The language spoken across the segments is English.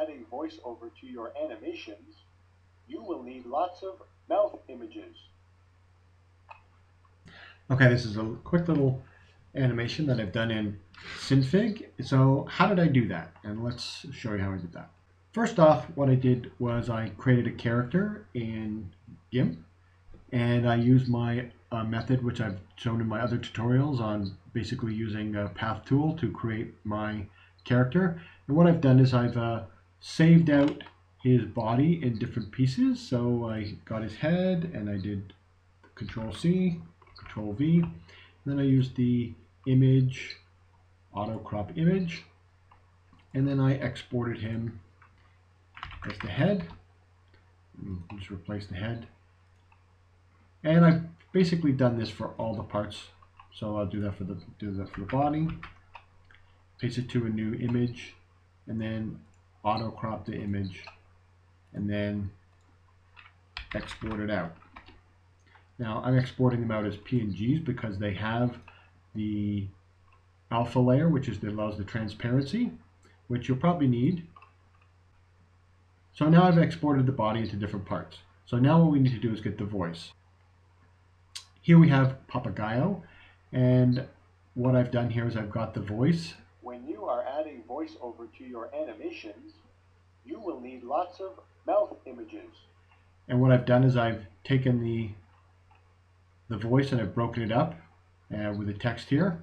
adding voiceover to your animations, you will need lots of mouth images. Okay, this is a quick little animation that I've done in Synfig. So how did I do that? And let's show you how I did that. First off, what I did was I created a character in Gimp, and I used my method, which I've shown in my other tutorials on basically using a path tool to create my character. And what I've done is I've saved out his body in different pieces. So I got his head and I did Control C, Control V. And then I used the image, auto crop image, and then I exported him as the head. Just replace the head. And I've basically done this for all the parts. So I'll do that for the body. Paste it to a new image, and then auto crop the image, and then export it out. Now I'm exporting them out as PNGs because they have the alpha layer, which allows the transparency, which you'll probably need. So now I've exported the body into different parts. So now what we need to do is get the voice. Here we have Papagayo, and what I've done here is I've got the voice. When you are adding voiceover to your animations, you will need lots of mouth images. And what I've done is I've taken the voice and I've broken it up with the text here,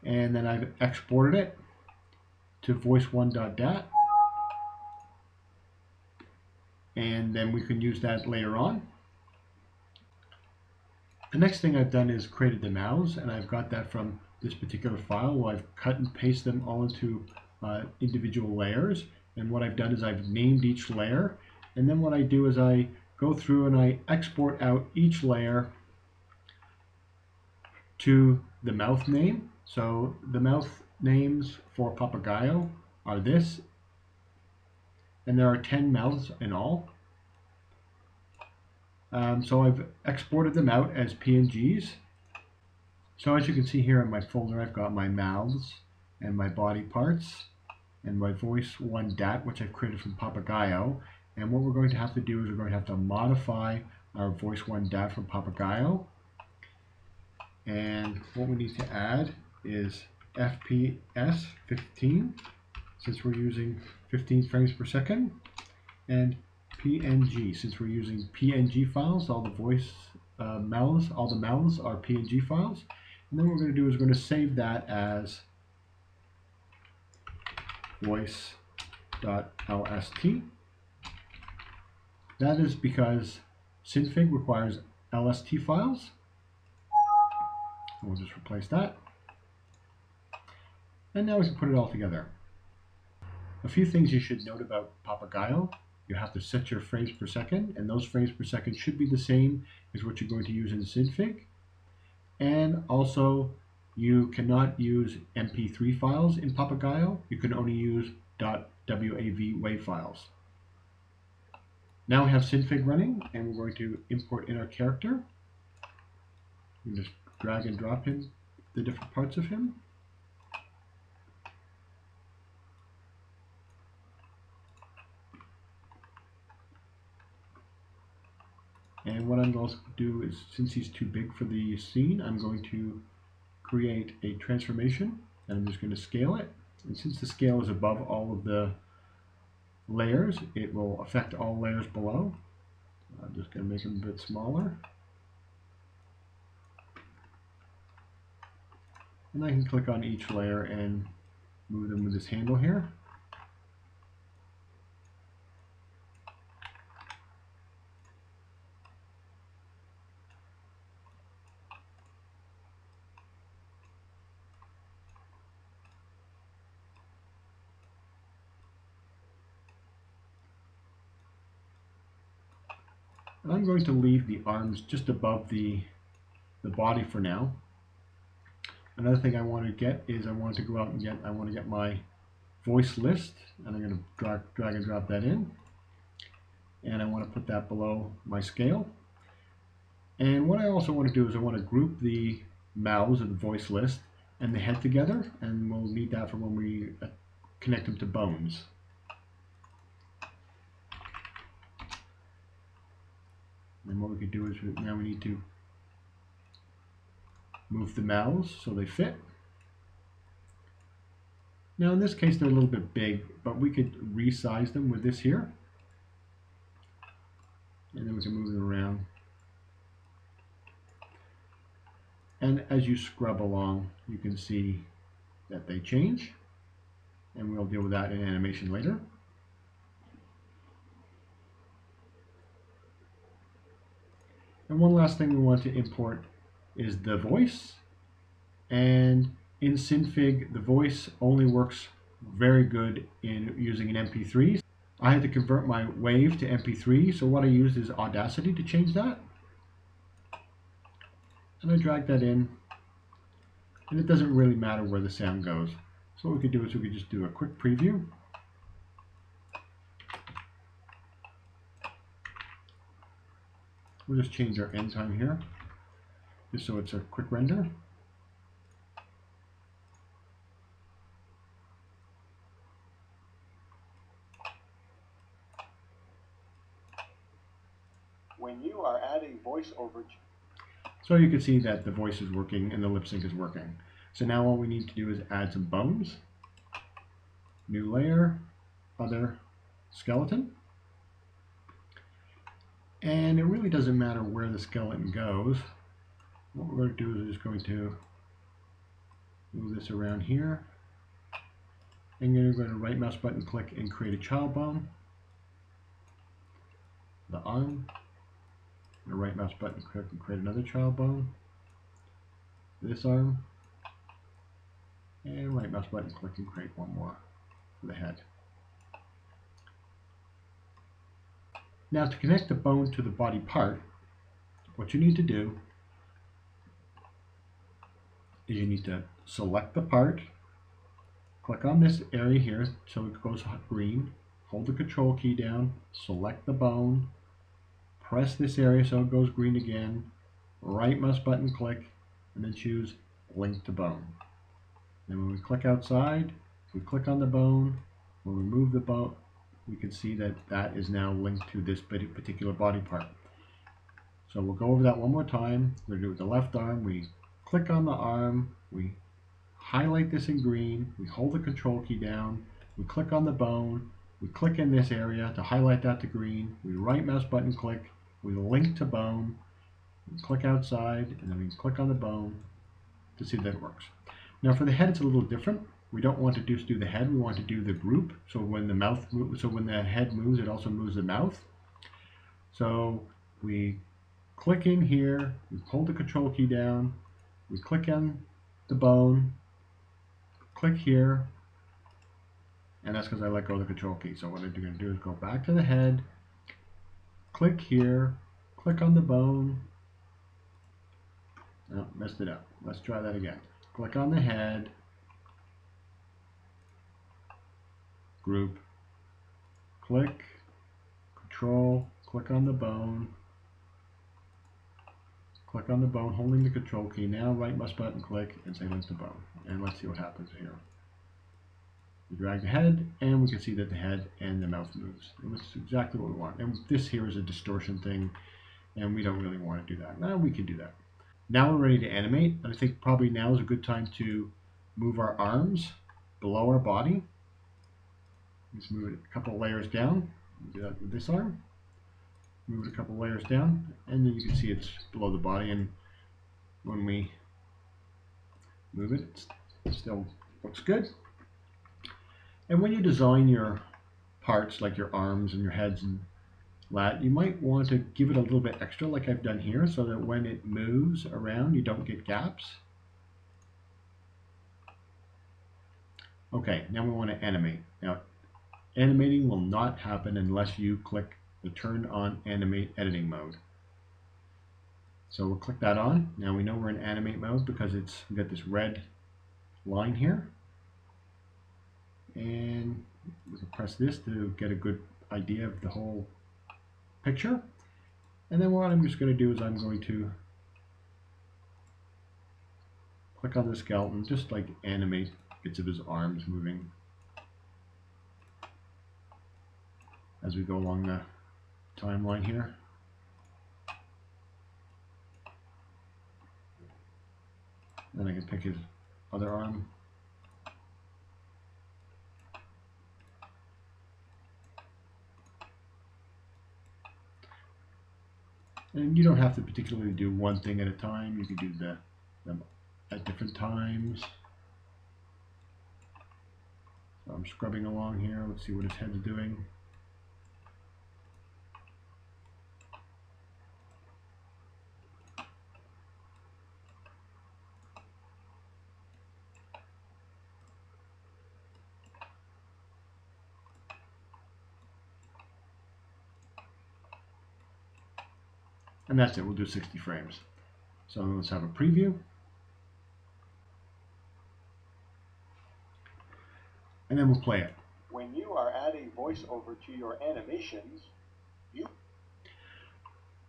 and then I've exported it to voice1.dat, and then we can use that later on. The next thing I've done is created the mouths, and I've got that from this particular file where I've cut and pasted them all into individual layers. And what I've done is I've named each layer, and then what I do is I go through and I export out each layer to the mouth name. So the mouth names for Papagayo are this, and there are 10 mouths in all. So I've exported them out as PNGs. So as you can see here in my folder, I've got my mouths and my body parts and my voice1.dat, which I've created from Papagayo. And what we're going to have to do is we're going to have to modify our voice1.dat from Papagayo. And what we need to add is FPS 15, since we're using 15 frames per second, and PNG, since we're using PNG files. All the mouths are PNG files. And then what we're going to do is we're going to save that as voice.lst. That is because Synfig requires LST files. We'll just replace that. And now we can put it all together. A few things you should note about Papagayo. You have to set your frames per second, and those frames per second should be the same as what you're going to use in Synfig. And also, you cannot use MP3 files in Papagayo. You can only use .wav WAV files. Now we have Synfig running, and we're going to import in our character. You just drag and drop him, the different parts of him. And what I'm going to do is, since he's too big for the scene, I'm going to create a transformation, and I'm just going to scale it. And since the scale is above all of the layers, it will affect all layers below. I'm just going to make them a bit smaller. And I can click on each layer and move them with this handle here. And I'm going to leave the arms just above the body for now. Another thing I want to get is I want to get my voice list, and I'm going to drag and drop that in. And I want to put that below my scale. And what I also want to do is I want to group the mouths of the voice list and the head together, and we'll need that for when we connect them to bones. And what we could do is now we need to move the mouths so they fit. Now in this case they're a little bit big, but we could resize them with this here. And then we can move them around. And as you scrub along, you can see that they change. And we'll deal with that in animation later. And one last thing we want to import is the voice. And in Synfig, the voice only works very good in using an MP3. I had to convert my wave to MP3, so what I used is Audacity to change that. And I drag that in, and it doesn't really matter where the sound goes. So what we could do is we could just do a quick preview. We'll just change our end time here, just so it's a quick render. When you are adding voiceover, so you can see that the voice is working and the lip sync is working. So now all we need to do is add some bones. New layer, other skeleton. And it really doesn't matter where the skeleton goes. What we're going to do is we're just going to move this around here. And you're going to right mouse button click and create a child bone. The arm. And right mouse button click and create another child bone. This arm. And right mouse button click and create one more for the head. Now to connect the bone to the body part, what you need to do is you need to select the part, click on this area here so it goes green, hold the control key down, select the bone, press this area so it goes green again, right mouse button click, and then choose link to bone. Then when we click outside, if we click on the bone, we'll remove the bone, we can see that that is now linked to this particular body part. So we'll go over that one more time. We're going to do it with the left arm. We click on the arm, we highlight this in green, we hold the control key down, we click on the bone, we click in this area to highlight that to green, we right mouse button click, we link to bone, we click outside, and then we click on the bone to see that it works. Now for the head it's a little different. We don't want to just do the head, we want to do the group. So when the mouth moves, so when the head moves, it also moves the mouth. So we click in here, we hold the control key down, we click on the bone, click here, and that's because I let go of the control key. So what I'm going to do is go back to the head, click here, click on the bone. Oh, messed it up. Let's try that again. Click on the head, group, click, control, click on the bone, click on the bone, holding the control key. Now right mouse button click and say link to bone. And let's see what happens here. We drag the head and we can see that the head and the mouth moves. And that's exactly what we want. And this here is a distortion thing and we don't really want to do that. Now we can do that. Now we're ready to animate. I think probably now is a good time to move our arms below our body. Just move it a couple layers down. Do that with this arm. Move it a couple layers down, and then you can see it's below the body. And when we move it, it still looks good. And when you design your parts, like your arms and your heads and that, you might want to give it a little bit extra, like I've done here, so that when it moves around, you don't get gaps. Okay, now we want to animate. Now, animating will not happen unless you click the turn on animate editing mode. So we'll click that on. Now we know we're in animate mode because we've got this red line here. And we can press this to get a good idea of the whole picture. And then what I'm just going to do is I'm going to click on the skeleton, just like animate bits of his arms moving as we go along the timeline here. Then I can pick his other arm. And you don't have to particularly do one thing at a time. You can do them at different times. So I'm scrubbing along here. Let's see what his head's doing. And that's it. We'll do 60 frames. So let's have a preview. And then we'll play it. When you are adding voiceover to your animations,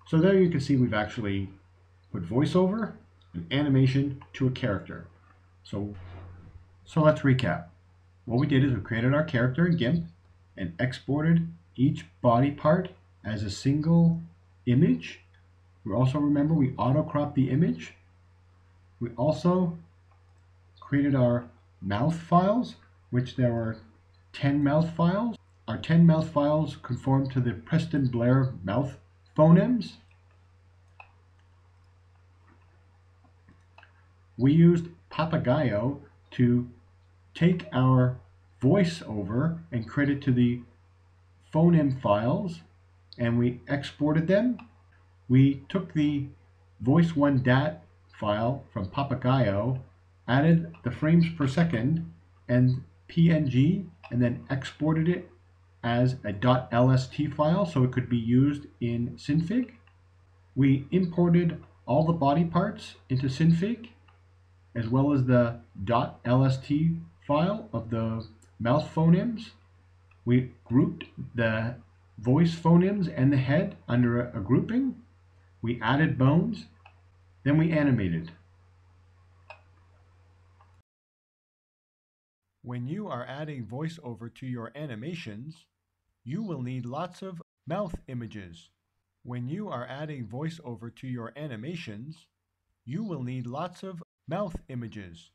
So there you can see we've actually put voiceover and animation to a character. So let's recap. What we did is we created our character in Gimp and exported each body part as a single image. We also, remember, we auto-cropped the image. We also created our mouth files, which there are 10 mouth files. Our 10 mouth files conform to the Preston Blair mouth phonemes. We used Papagayo to take our voiceover and create it to the phoneme files, and we exported them. We took the voice1.dat file from Papagayo, added the frames per second and PNG, and then exported it as a .lst file so it could be used in Synfig. We imported all the body parts into Synfig, as well as the .lst file of the mouth phonemes. We grouped the voice phonemes and the head under a grouping. We added bones, then we animated. When you are adding voiceover to your animations, you will need lots of mouth images. When you are adding voiceover to your animations, you will need lots of mouth images.